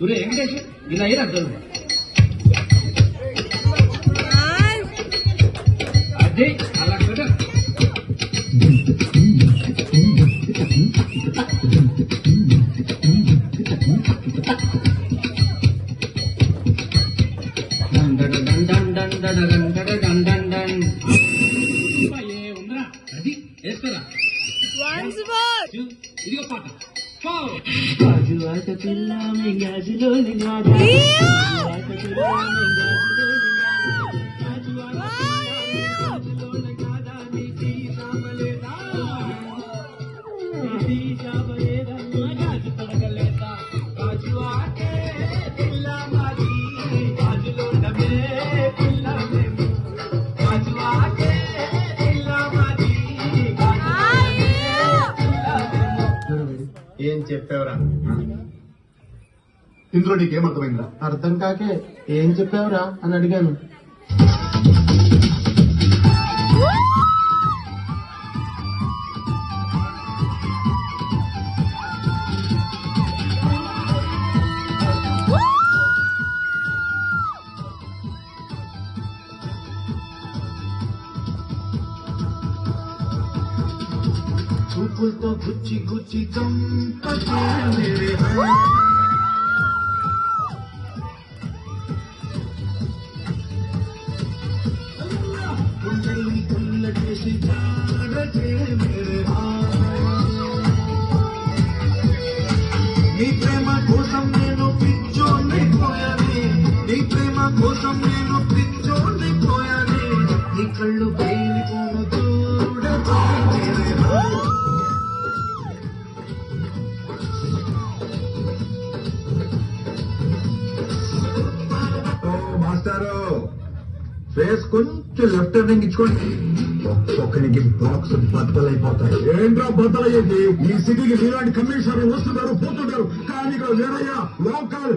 వెంకటేష్ ఇలా అయ్యారు అర్థం అదే అలా కదా ఉందరా అది వేసుకోరా ఇదిగో పాట గాజు ఆట పిల్ల గాజులోని గాజు ఏం చెప్పావురా? ఇందులో నీకేమర్థమైందా? అర్థం కాకే ఏం చెప్పావురా అని అడిగాను. చూపులతో గుచ్చి గుచ్చి నీ ప్రేమ కోసం నేను పిచ్చోనైపోయానే, నీ ప్రేమ కోసం నేను పిచ్చోనైపోయానే, నీ కళ్ళు బయలుపోను మాస్టారు ఫేస్ కొంచెం లెఫ్ట్ టర్నింగ్ ఇచ్చుకోండి. ఒక్కరికి బాక్స్ బద్దలైపోతాయి. ఏంట్రా బద్దలయ్యేది? ఈ సిటీకి మీలాంటి కమిషనర్ వస్తున్నారు పోతుంటారు, కానీ ఇక్కడ వేరయ్యా లోకల్